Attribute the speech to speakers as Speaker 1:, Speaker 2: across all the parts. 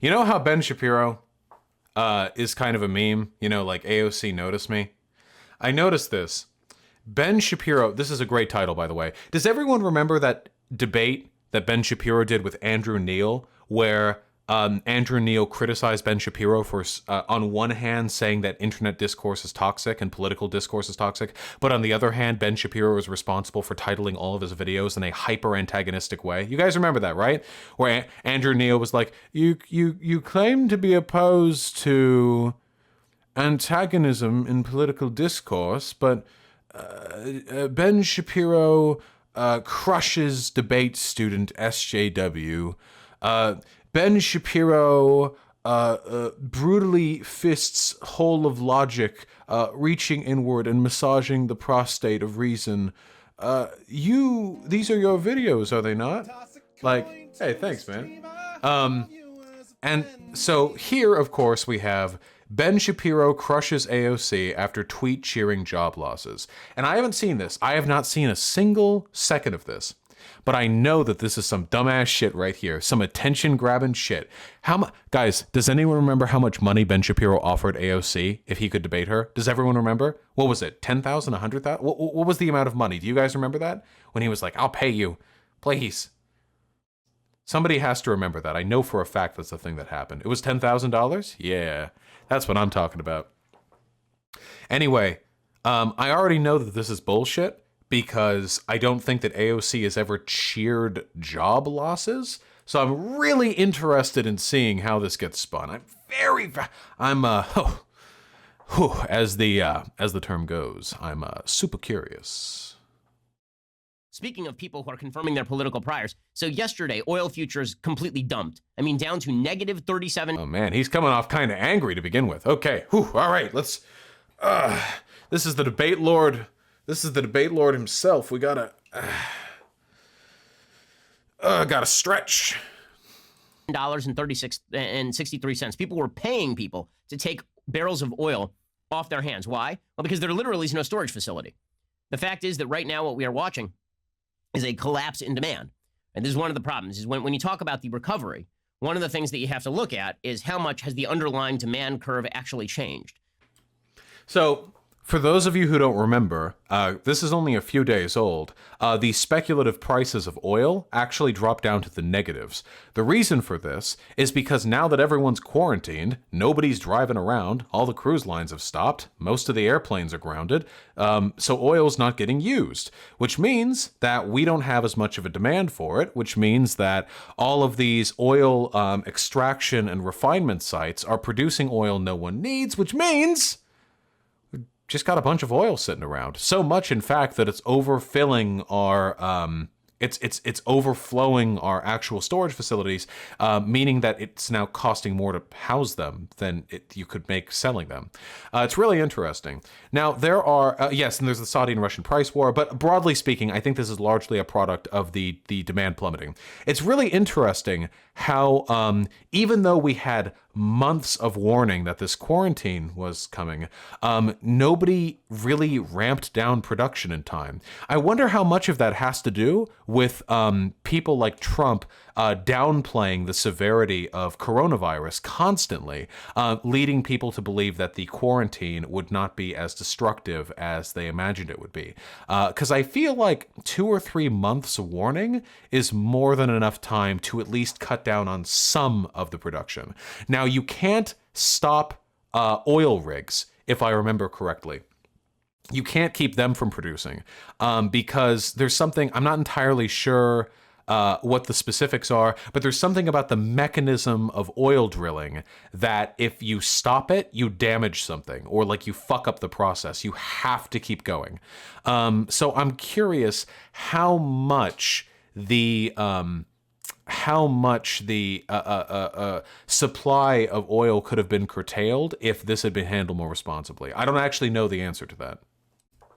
Speaker 1: You know how Ben Shapiro is kind of a meme? You know, like AOC noticed me? I noticed this. Ben Shapiro, this is a great title, by the way. Does everyone remember that debate that Ben Shapiro did with Andrew Neil, where Andrew Neil criticized Ben Shapiro for, on one hand, saying that internet discourse is toxic and political discourse is toxic, but on the other hand, Ben Shapiro is responsible for titling all of his videos in a hyper-antagonistic way? You guys remember that, right? Where Andrew Neil was like, you claim to be opposed to antagonism in political discourse, but Ben Shapiro crushes debate student SJW. Ben Shapiro brutally fists whole of logic, reaching inward and massaging the prostate of reason. These are your videos, are they not? Like, hey, thanks, man. And so here, of course, we have Ben Shapiro crushes AOC after tweet cheering job losses. And I haven't seen this. I have not seen a single second of this. But I know that this is some dumbass shit right here. Some attention-grabbing shit. Guys, does anyone remember how much money Ben Shapiro offered AOC if he could debate her? Does everyone remember? What was it, 10,000, 100,000? What was the amount of money? Do you guys remember that? When he was like, I'll pay you. Please. Somebody has to remember that. I know for a fact that's the thing that happened. It was $10,000? Yeah. That's what I'm talking about. Anyway, I already know that this is bullshit because I don't think that AOC has ever cheered job losses. So I'm really interested in seeing how this gets spun. As the term goes, I'm super curious.
Speaker 2: Speaking of people who are confirming their political priors, so yesterday, oil futures completely dumped. I mean, down to negative 37.
Speaker 1: Oh man, he's coming off kind of angry to begin with. Okay, all right, let's. This is the debate lord. This is the debate lord himself. We gotta stretch.
Speaker 2: $36.63. People were paying people to take barrels of oil off their hands. Why? Well, because there literally is no storage facility. The fact is that right now what we are watching is a collapse in demand. And this is one of the problems, is when you talk about the recovery, one of the things that you have to look at is how much has the underlying demand curve actually changed.
Speaker 1: So, for those of you who don't remember, this is only a few days old. The speculative prices of oil actually dropped down to the negatives. The reason for this is because now that everyone's quarantined, nobody's driving around, all the cruise lines have stopped, most of the airplanes are grounded, so oil's not getting used, which means that we don't have as much of a demand for it, which means that all of these oil extraction and refinement sites are producing oil no one needs, which means just got a bunch of oil sitting around. So much, in fact, that it's overfilling our it's overflowing our actual storage facilities, meaning that it's now costing more to house them than you could make selling them. It's really interesting. Now, there are, yes, and there's the Saudi and Russian price war, but broadly speaking, I think this is largely a product of the demand plummeting. It's really interesting how, even though we had months of warning that this quarantine was coming, nobody really ramped down production in time. I wonder how much of that has to do with people like Trump downplaying the severity of coronavirus constantly, leading people to believe that the quarantine would not be as destructive as they imagined it would be. Because I feel like 2 or 3 months of warning is more than enough time to at least cut down on some of the production. Now, you can't stop oil rigs, if I remember correctly. You can't keep them from producing because there's something, I'm not entirely sure what the specifics are, but there's something about the mechanism of oil drilling that if you stop it, you damage something, or like you fuck up the process. You have to keep going. So I'm curious how much the supply of oil could have been curtailed if this had been handled more responsibly. I don't actually know the answer to that.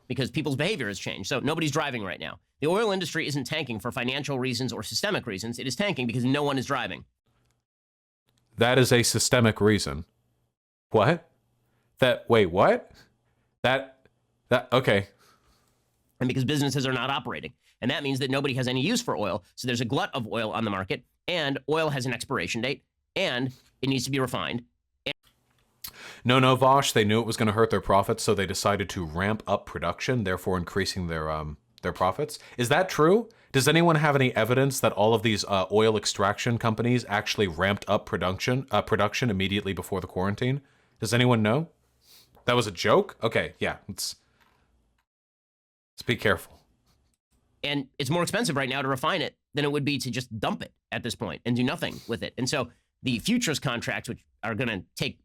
Speaker 2: Because people's behavior has changed. So nobody's driving right now. The oil industry isn't tanking for financial reasons or systemic reasons. It is tanking because no one is driving.
Speaker 1: That is a systemic reason. What? Wait, what? Okay.
Speaker 2: And because businesses are not operating. And that means that nobody has any use for oil. So there's a glut of oil on the market, and oil has an expiration date, and it needs to be refined.
Speaker 1: No, Vosh, they knew it was going to hurt their profits, so they decided to ramp up production, therefore increasing their profits. Is that true? Does anyone have any evidence that all of these oil extraction companies actually ramped up production immediately before the quarantine? Does anyone know? That was a joke? Okay, yeah, let's be careful.
Speaker 2: And it's more expensive right now to refine it than it would be to just dump it at this point and do nothing with it. And so the futures contracts, which are going to take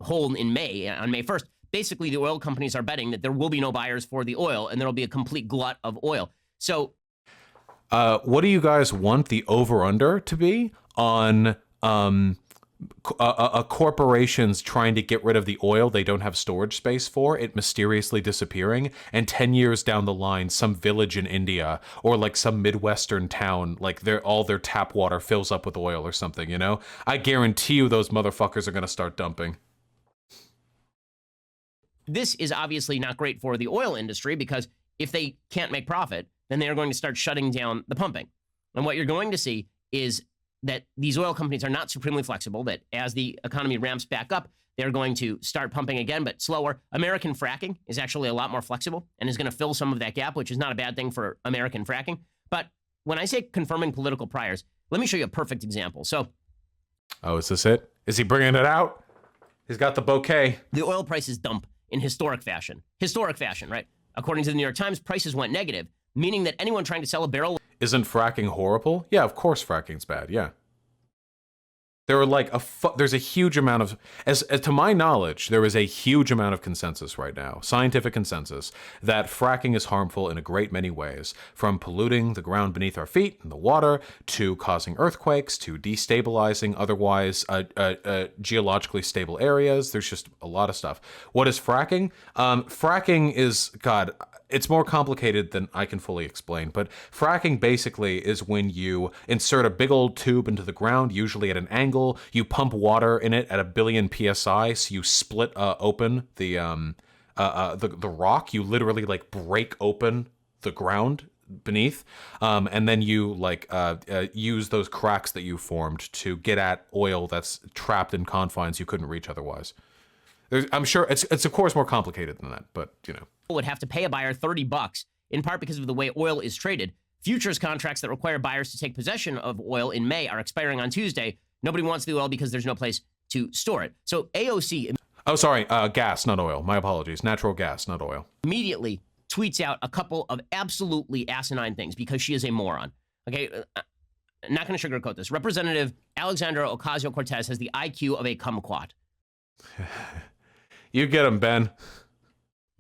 Speaker 2: hold in May, on May 1st, basically the oil companies are betting that there will be no buyers for the oil and there will be a complete glut of oil. So
Speaker 1: what do you guys want the over-under to be on corporations trying to get rid of the oil they don't have storage space for, it mysteriously disappearing, and 10 years down the line, some village in India or like some Midwestern town, like all their tap water fills up with oil or something, you know? I guarantee you those motherfuckers are going to start dumping.
Speaker 2: This is obviously not great for the oil industry because if they can't make profit, then they are going to start shutting down the pumping. And what you're going to see is that these oil companies are not supremely flexible, that as the economy ramps back up, they're going to start pumping again, but slower. American fracking is actually a lot more flexible and is going to fill some of that gap, which is not a bad thing for American fracking. But when I say confirming political priors, let me show you a perfect example. So,
Speaker 1: oh, is this it? Is he bringing it out? He's got the bouquet.
Speaker 2: The oil prices dump in historic fashion. Historic fashion, right? According to the New York Times, prices went negative, meaning that anyone trying to sell a barrel...
Speaker 1: Isn't fracking horrible? Yeah, of course fracking's bad, yeah. There are like there's a huge amount of, as to my knowledge, there is a huge amount of consensus right now, scientific consensus, that fracking is harmful in a great many ways, from polluting the ground beneath our feet and the water, to causing earthquakes, to destabilizing otherwise geologically stable areas. There's just a lot of stuff. What is fracking? Fracking is, God, it's more complicated than I can fully explain, but fracking basically is when you insert a big old tube into the ground, usually at an angle, you pump water in it at 1 billion PSI, so you split open the rock, you literally like break open the ground beneath, and then you like use those cracks that you formed to get at oil that's trapped in confines you couldn't reach otherwise. I'm sure it's of course more complicated than that, but you know.
Speaker 2: Would have to pay a buyer $30, in part because of the way oil is traded. Futures contracts that require buyers to take possession of oil in May are expiring on Tuesday. Nobody wants the oil because there's no place to store it. So AOC...
Speaker 1: Oh, sorry, gas, not oil. My apologies. Natural gas, not oil.
Speaker 2: Immediately tweets out a couple of absolutely asinine things because she is a moron. Okay, I'm not going to sugarcoat this. Representative Alexandra Ocasio-Cortez has the IQ of a kumquat.
Speaker 1: You get him, Ben.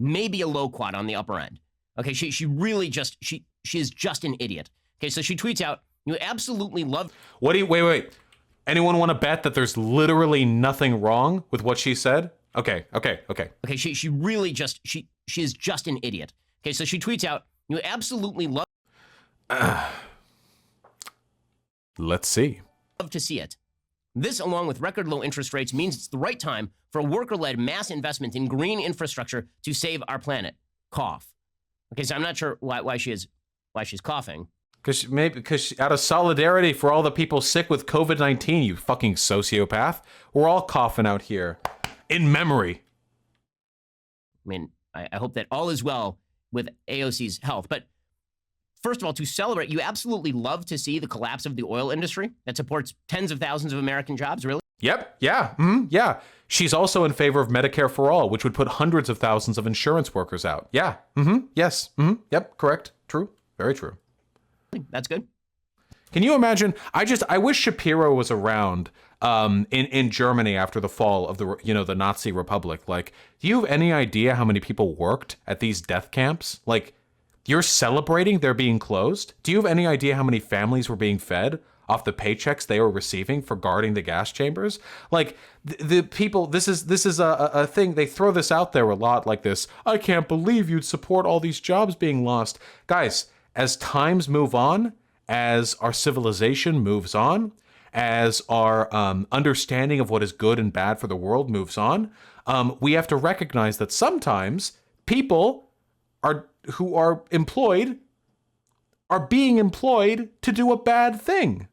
Speaker 2: Maybe a loquat on the upper end. Okay, she really just, she is just an idiot. Okay, so she tweets out, you absolutely love...
Speaker 1: Wait. Anyone want to bet that there's literally nothing wrong with what she said? Okay.
Speaker 2: Okay, she really just, she is just an idiot. Okay, so she tweets out, you absolutely love...
Speaker 1: Let's see.
Speaker 2: Love to see it. This, along with record low interest rates, means it's the right time for a worker-led mass investment in green infrastructure to save our planet. Cough. Okay, so I'm not sure why she's coughing.
Speaker 1: Because out of solidarity for all the people sick with COVID-19, you fucking sociopath. We're all coughing out here. In memory.
Speaker 2: I mean, I hope that all is well with AOC's health. But first of all, to celebrate, you absolutely love to see the collapse of the oil industry that supports tens of thousands of American jobs, really?
Speaker 1: Yep, yeah, yeah. She's also in favor of Medicare for all, which would put hundreds of thousands of insurance workers out. Yeah, yes, yep, correct, true, very true.
Speaker 2: That's good.
Speaker 1: Can you imagine? I wish Shapiro was around in Germany after the fall of the Nazi Republic. Like, do you have any idea how many people worked at these death camps? Like, you're celebrating they're being closed? Do you have any idea how many families were being fed off the paychecks they were receiving for guarding the gas chambers? Like, the people, this is a thing, they throw this out there a lot like this. I can't believe you'd support all these jobs being lost. Guys, as times move on, as our civilization moves on, as our understanding of what is good and bad for the world moves on, we have to recognize that sometimes people who are being employed to do a bad thing.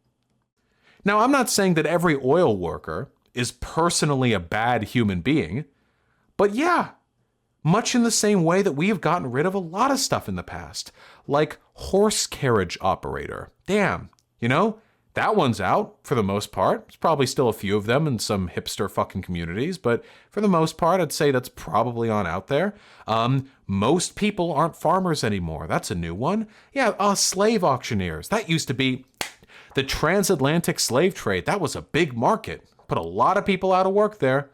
Speaker 1: Now, I'm not saying that every oil worker is personally a bad human being. But yeah, much in the same way that we have gotten rid of a lot of stuff in the past, like horse carriage operator. Damn, that one's out for the most part. There's probably still a few of them in some hipster fucking communities, but for the most part, I'd say that's probably on out there. Most people aren't farmers anymore. That's a new one. Yeah, slave auctioneers. That used to be the transatlantic slave trade. That was a big market. Put a lot of people out of work there.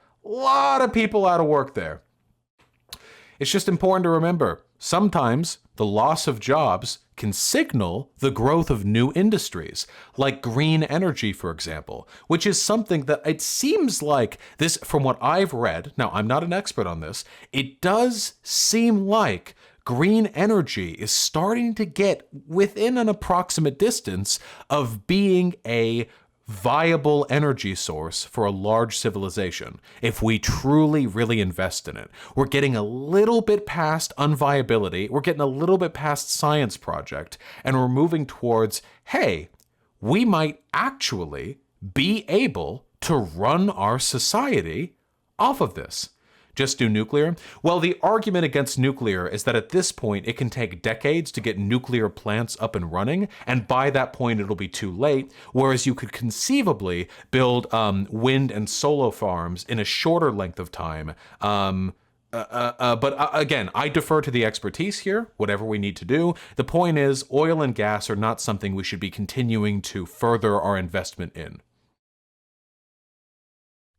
Speaker 1: It's just important to remember, sometimes the loss of jobs can signal the growth of new industries, like green energy, for example, which is something that it seems like this, from what I've read, now I'm not an expert on this, it does seem like green energy is starting to get within an approximate distance of being a viable energy source for a large civilization if we truly really invest in it. We're getting a little bit past unviability, we're getting a little bit past science project, and we're moving towards, hey, we might actually be able to run our society off of this. Just do nuclear? Well, the argument against nuclear is that at this point, it can take decades to get nuclear plants up and running, and by that point, it'll be too late, whereas you could conceivably build wind and solar farms in a shorter length of time. But again, I defer to the expertise here, whatever we need to do. The point is, oil and gas are not something we should be continuing to further our investment in.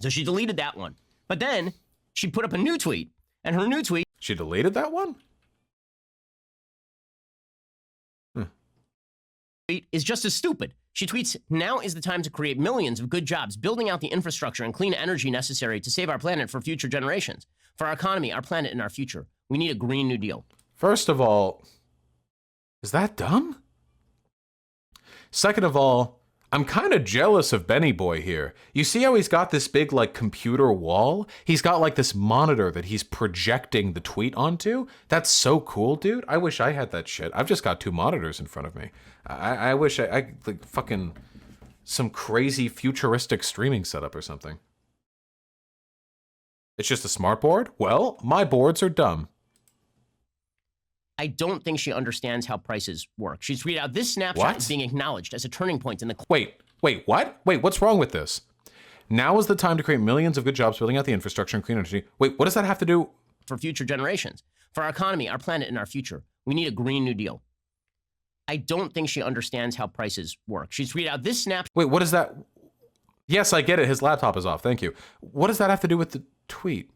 Speaker 2: So she deleted that one. But then she put up a new tweet, and her new tweet...
Speaker 1: She deleted that one?
Speaker 2: ...is just as stupid. She tweets, "Now is the time to create millions of good jobs, building out the infrastructure and clean energy necessary to save our planet for future generations. For our economy, our planet, and our future. We need a Green New Deal."
Speaker 1: First of all, is that dumb? Second of all, I'm kind of jealous of Benny Boy here. You see how he's got this big, computer wall? He's got, this monitor that he's projecting the tweet onto? That's so cool, dude. I wish I had that shit. I've just got two monitors in front of me. I wish I fucking some crazy futuristic streaming setup or something. It's just a smart board? Well, my boards are dumb.
Speaker 2: I don't think she understands how prices work. She's tweeted out, "This snapshot is being acknowledged as a turning point in the..."
Speaker 1: Wait, what? Wait, what's wrong with this? "Now is the time to create millions of good jobs, building out the infrastructure and clean energy." Wait, what does that have to do?
Speaker 2: "For future generations. For our economy, our planet, and our future. We need a Green New Deal." I don't think she understands how prices work. She's tweeted out, "This snapshot..."
Speaker 1: Wait, what is that? Yes, I get it. His laptop is off. Thank you. What does that have to do with the tweet?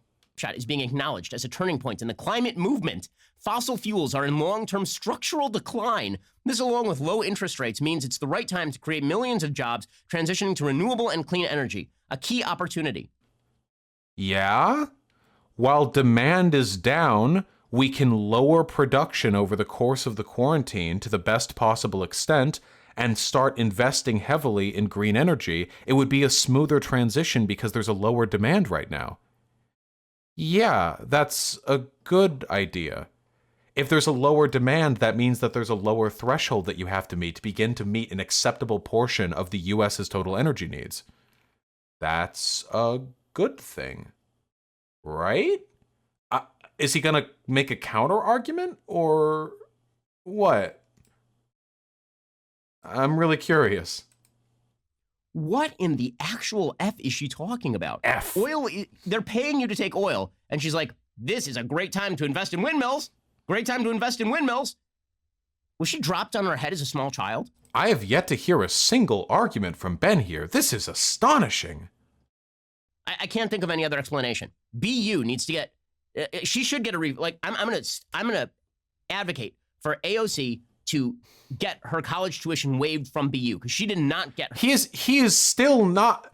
Speaker 2: "Is being acknowledged as a turning point in the climate movement. Fossil fuels are in long-term structural decline. This, along with low interest rates, means it's the right time to create millions of jobs transitioning to renewable and clean energy. A key opportunity."
Speaker 1: Yeah? While demand is down, we can lower production over the course of the quarantine to the best possible extent and start investing heavily in green energy. It would be a smoother transition because there's a lower demand right now. Yeah, that's a good idea. If there's a lower demand, that means that there's a lower threshold that you have to meet to begin to meet an acceptable portion of the US's total energy needs. That's a good thing, right? Is he gonna make a counter argument or what? I'm really curious.
Speaker 2: What in the actual F is she talking about?
Speaker 1: F.
Speaker 2: Oil, they're paying you to take oil. And she's like, "This is a great time to invest in windmills. Great time to invest in windmills." Was she dropped on her head as a small child?
Speaker 1: I have yet to hear a single argument from Ben here. This is astonishing.
Speaker 2: I can't think of any other explanation. BU needs to get, she should get a, I'm gonna advocate for AOC to get her college tuition waived from BU because she did not get her.
Speaker 1: He is still not.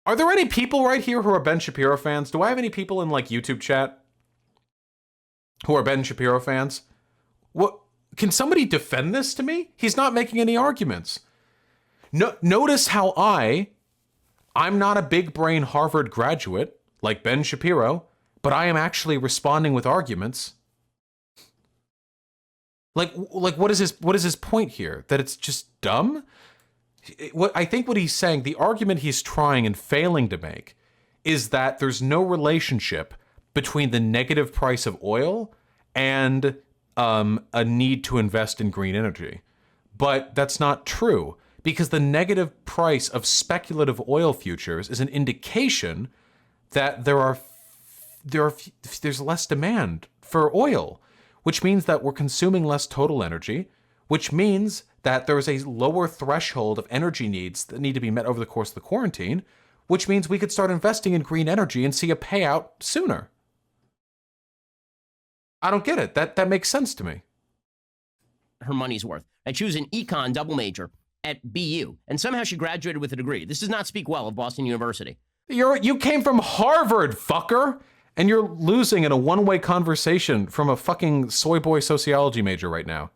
Speaker 1: Are there any people right here who are Ben Shapiro fans? Do I have any people in YouTube chat who are Ben Shapiro fans? What? Can somebody defend this to me? He's not making any arguments. No, notice how I'm not a big brain Harvard graduate like Ben Shapiro, but I am actually responding with arguments. What is his point here? That it's just dumb? I think what he's saying, the argument he's trying and failing to make, is that there's no relationship between the negative price of oil and a need to invest in green energy. But that's not true, because the negative price of speculative oil futures is an indication that there's less demand for oil, which means that we're consuming less total energy, which means that there is a lower threshold of energy needs that need to be met over the course of the quarantine, which means we could start investing in green energy and see a payout sooner. I don't get it. That makes sense to me.
Speaker 2: Her money's worth. I choose an econ double major at BU, and somehow she graduated with a degree. This does not speak well of Boston University.
Speaker 1: You came from Harvard, fucker, and you're losing in a one-way conversation from a fucking soy boy sociology major right now.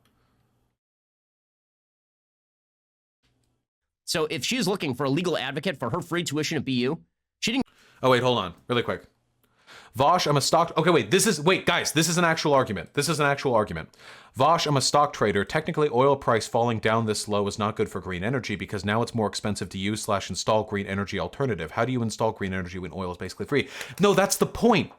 Speaker 2: So if she's looking for a legal advocate for her free tuition at BU, she didn't.
Speaker 1: Oh, wait, hold on. Really quick. Vosh, I'm a stock... Okay, wait, guys, this is an actual argument. Vosh, I'm a stock trader. Technically, oil price falling down this low is not good for green energy because now it's more expensive to use/install green energy alternative. How do you install green energy when oil is basically free? No, that's the point.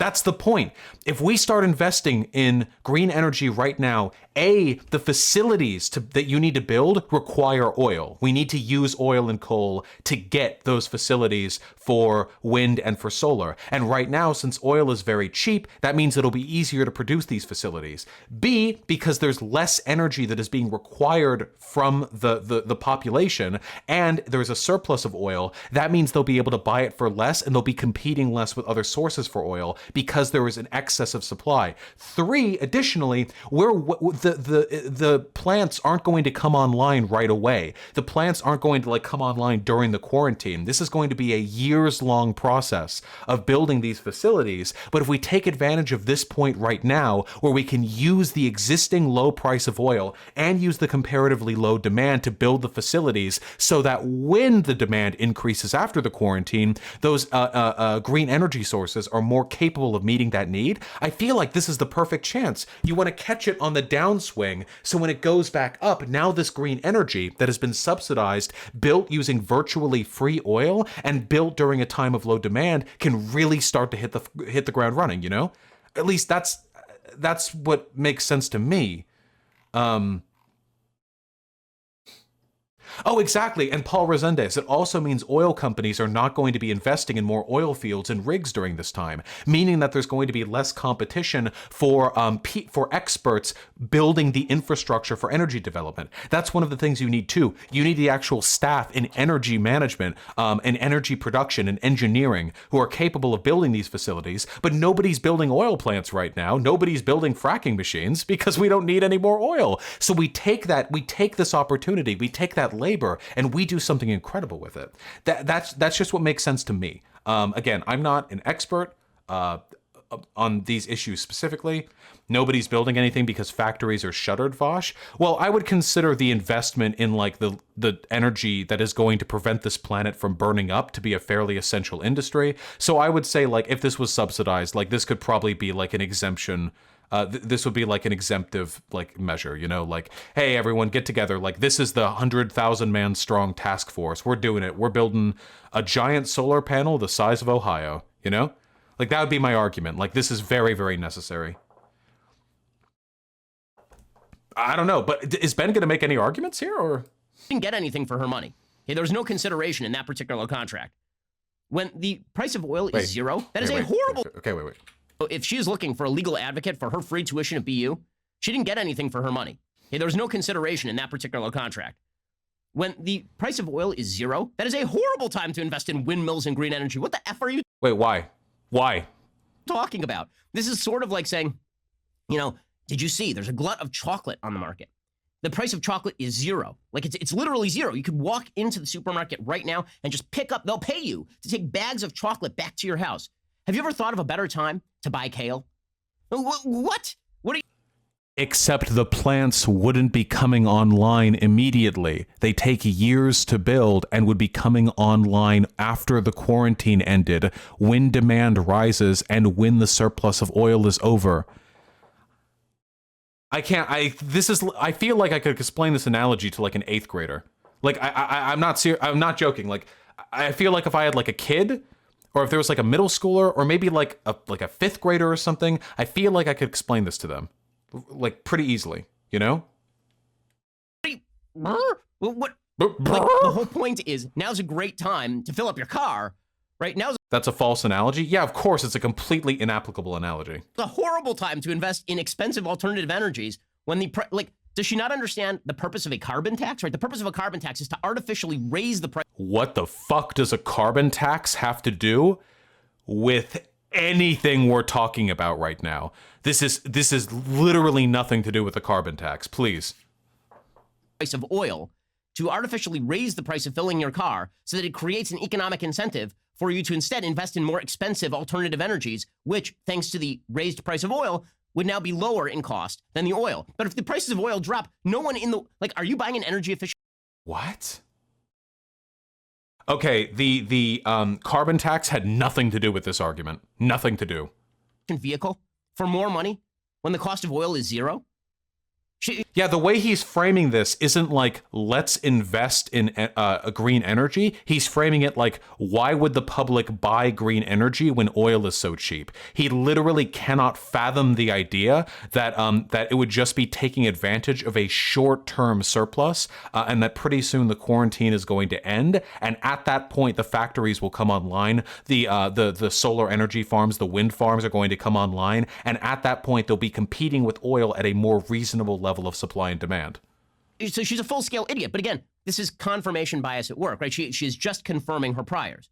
Speaker 1: If we start investing in green energy right now, the facilities that you need to build require oil. We need to use oil and coal to get those facilities for wind and for solar. And right now, since oil is very cheap, that means it'll be easier to produce these facilities. B, because there's less energy that is being required from the population, and there's a surplus of oil, that means they'll be able to buy it for less, and they'll be competing less with other sources for oil because there is an excess of supply. 3, additionally, the plants aren't going to come online right away. The plants aren't going to come online during the quarantine. This is going to be a years-long process of building these facilities. But if we take advantage of this point right now, where we can use the existing low price of oil and use the comparatively low demand to build the facilities so that when the demand increases after the quarantine, those green energy sources are more capable of meeting that need, I feel like this is the perfect chance. You want to catch it on the downswing, so when it goes back up, now this green energy that has been subsidized, built using virtually free oil, and built during a time of low demand can really start to hit the ground running, you know? At least that's what makes sense to me. Oh, exactly. And Paul Resendez, it also means oil companies are not going to be investing in more oil fields and rigs during this time, meaning that there's going to be less competition for experts building the infrastructure for energy development. That's one of the things you need too. You need the actual staff in energy management, and energy production and engineering who are capable of building these facilities, but nobody's building oil plants right now. Nobody's building fracking machines because we don't need any more oil. So we take this opportunity, we take that labor, and we do something incredible with it. That's just what makes sense to me. Again, I'm not an expert on these issues specifically. Nobody's building anything because factories are shuttered, Vosh. Well, I would consider the investment in the energy that is going to prevent this planet from burning up to be a fairly essential industry. So I would say if this was subsidized, this could probably be an exemption. This would be an exemptive measure, you know, hey, everyone get together. This is the 100,000 man strong task force. We're doing it. We're building a giant solar panel the size of Ohio, you know, that would be my argument. This is very, very necessary. I don't know, but is Ben going to make any arguments here, or?
Speaker 2: Didn't get anything for her money. Okay, there was no consideration in that particular contract. When the price of oil is zero, that is a horrible.
Speaker 1: Okay, wait.
Speaker 2: If she's looking for a legal advocate for her free tuition at BU, she didn't get anything for her money. Okay, there was no consideration in that particular contract. When the price of oil is zero, that is a horrible time to invest in windmills and green energy. What the F are you?
Speaker 1: Wait, why? Why?
Speaker 2: Talking about? This is sort of like saying, you know, did you see there's a glut of chocolate on the market? The price of chocolate is zero. It's literally zero. You could walk into the supermarket right now and just pick up, they'll pay you to take bags of chocolate back to your house. Have you ever thought of a better time to buy kale? What? What are you?
Speaker 1: Except the plants wouldn't be coming online immediately. They take years to build and would be coming online after the quarantine ended, when demand rises and when the surplus of oil is over. I feel like I could explain this analogy to an 8th grader. Like I'm not joking. Like I feel like if I had like a kid, or if there was like a middle schooler, or maybe like a fifth grader or something, I feel like I could explain this to them, like pretty easily. You know?
Speaker 2: What? Like, the whole point is now's a great time to fill up your car, right?
Speaker 1: That's a false analogy? Yeah, of course, it's a completely inapplicable analogy.
Speaker 2: It's a horrible time to invest in expensive alternative energies when does she not understand the purpose of a carbon tax, right? The purpose of a carbon tax is to artificially raise the price.
Speaker 1: What the fuck does a carbon tax have to do with anything we're talking about right now? This is literally nothing to do with the carbon tax, please.
Speaker 2: Price of oil to artificially raise the price of filling your car so that it creates an economic incentive for you to instead invest in more expensive alternative energies, which, thanks to the raised price of oil, would now be lower in cost than the oil. But if the prices of oil drop, no one in the, like, are you buying an energy efficient?
Speaker 1: What? Okay, the carbon tax had nothing to do with this argument. Nothing to do.
Speaker 2: Vehicle for more money when the cost of oil is zero?
Speaker 1: Yeah, the way he's framing this isn't like, let's invest in a green energy. He's framing it like, why would the public buy green energy when oil is so cheap? He literally cannot fathom the idea that that it would just be taking advantage of a short-term surplus, and that pretty soon the quarantine is going to end. And at that point, the factories will come online. The solar energy farms, the wind farms are going to come online. And at that point, they'll be competing with oil at a more reasonable level of supply and demand.
Speaker 2: So she's a full-scale idiot. But again, this is confirmation bias at work, right? She is just confirming her priors.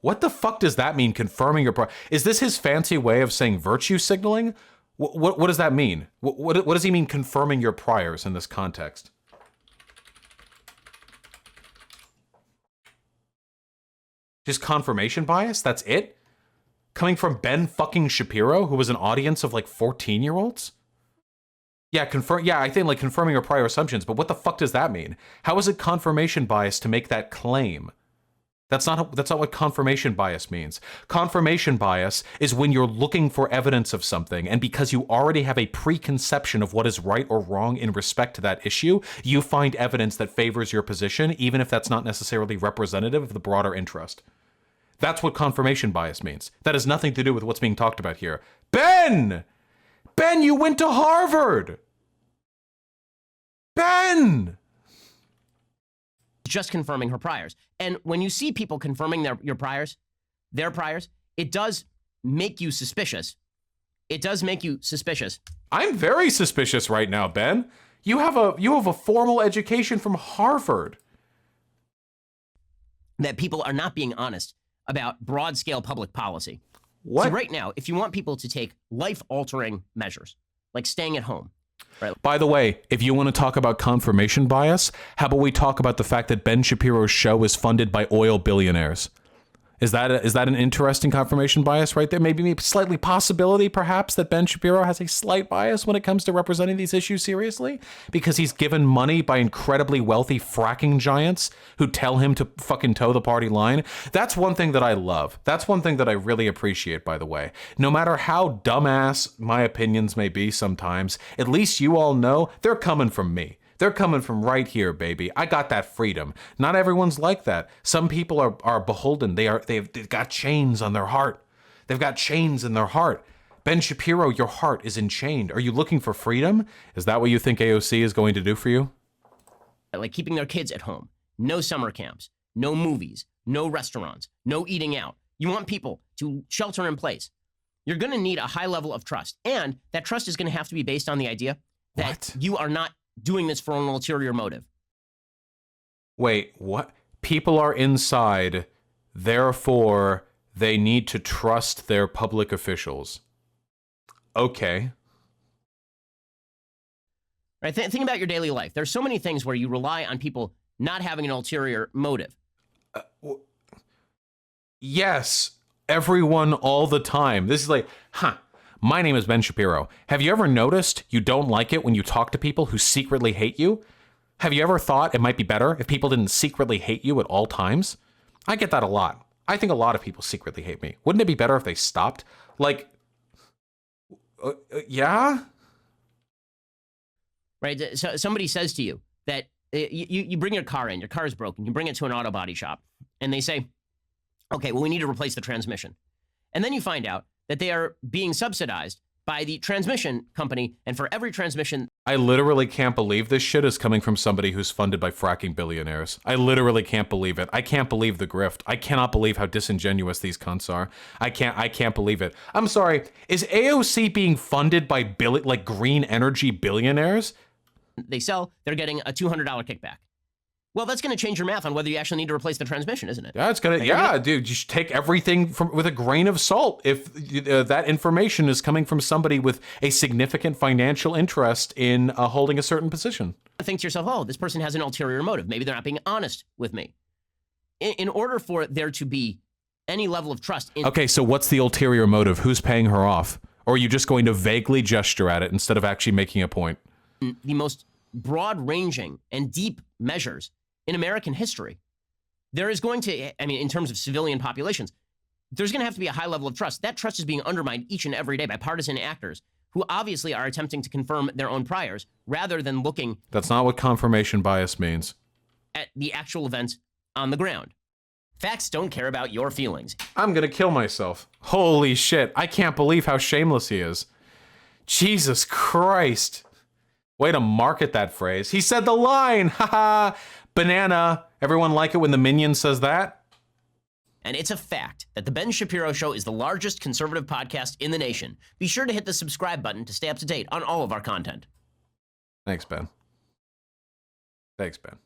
Speaker 1: What the fuck does that mean, confirming your priors? Is this his fancy way of saying virtue signaling? What does that mean? What does he mean confirming your priors in this context? Just confirmation bias? That's it? Coming from Ben fucking Shapiro, who was an audience of like 14-year-olds? Yeah, I think like confirming your prior assumptions, but what the fuck does that mean? How is it confirmation bias to make that claim? That's not what confirmation bias means. Confirmation bias is when you're looking for evidence of something, and because you already have a preconception of what is right or wrong in respect to that issue, you find evidence that favors your position, even if that's not necessarily representative of the broader interest. That's what confirmation bias means. That has nothing to do with what's being talked about here. Ben, you went to Harvard! Ben!
Speaker 2: Just confirming her priors. And when you see people confirming their priors, it does make you suspicious. It does make you suspicious.
Speaker 1: I'm very suspicious right now, Ben. You have a formal education from Harvard.
Speaker 2: That people are not being honest about broad-scale public policy.
Speaker 1: What?
Speaker 2: So right now, if you want people to take life-altering measures, like staying at home, right?
Speaker 1: By the way, if you want to talk about confirmation bias, how about we talk about the fact that Ben Shapiro's show is funded by oil billionaires? Is that an interesting confirmation bias right there? Maybe slightly possibility, perhaps, that Ben Shapiro has a slight bias when it comes to representing these issues seriously? Because he's given money by incredibly wealthy fracking giants who tell him to fucking toe the party line. That's one thing that I love. That's one thing that I really appreciate, by the way. No matter how dumbass my opinions may be sometimes, at least you all know they're coming from me. They're coming from right here, baby. I got that freedom. Not everyone's like that. Some people are beholden. They've got chains on their heart. They've got chains in their heart. Ben Shapiro, your heart is enchained. Are you looking for freedom? Is that what you think AOC is going to do for you?
Speaker 2: Like keeping their kids at home. No summer camps. No movies. No restaurants. No eating out. You want people to shelter in place. You're going to need a high level of trust. And that trust is going to have to be based on the idea that you are not doing this for an ulterior motive.
Speaker 1: Wait, what? People are inside, therefore they need to trust their public officials. Okay.
Speaker 2: Right? Think about your daily life. There's so many things where you rely on people not having an ulterior motive.
Speaker 1: Yes, everyone all the time. This is like, my name is Ben Shapiro. Have you ever noticed you don't like it when you talk to people who secretly hate you? Have you ever thought it might be better if people didn't secretly hate you at all times? I get that a lot. I think a lot of people secretly hate me. Wouldn't it be better if they stopped? Like, yeah?
Speaker 2: Right? So somebody says to you that you bring your car in, your car is broken, you bring it to an auto body shop, and they say, okay, well, we need to replace the transmission. And then you find out that they are being subsidized by the transmission company, and for every transmission...
Speaker 1: I literally can't believe this shit is coming from somebody who's funded by fracking billionaires. I literally can't believe it. I can't believe the grift. I cannot believe how disingenuous these cunts are. I can't believe it. I'm sorry, is AOC being funded by green energy billionaires?
Speaker 2: They sell, they're getting a $200 kickback. Well, that's going to change your math on whether you actually need to replace the transmission, isn't it?
Speaker 1: Yeah, it's gonna. Yeah, dude, you should take everything with a grain of salt. If that information is coming from somebody with a significant financial interest in holding a certain position,
Speaker 2: think to yourself, oh, this person has an ulterior motive. Maybe they're not being honest with me. In order for there to be any level of trust.
Speaker 1: Okay, so what's the ulterior motive? Who's paying her off? Or are you just going to vaguely gesture at it instead of actually making a point?
Speaker 2: The most broad-ranging and deep measures in American history. There is going to, I mean, in terms of civilian populations, there's going to have to be a high level of trust. That trust is being undermined each and every day by partisan actors who obviously are attempting to confirm their own priors rather than looking...
Speaker 1: That's not what confirmation bias means.
Speaker 2: ...at the actual events on the ground. Facts don't care about your feelings.
Speaker 1: I'm going to kill myself. Holy shit. I can't believe how shameless he is. Jesus Christ. Way to market that phrase. He said the line. Haha. Banana. Everyone like it when the minion says that?
Speaker 2: And it's a fact that The Ben Shapiro Show is the largest conservative podcast in the nation. Be sure to hit the subscribe button to stay up to date on all of our content.
Speaker 1: Thanks, Ben. Thanks, Ben.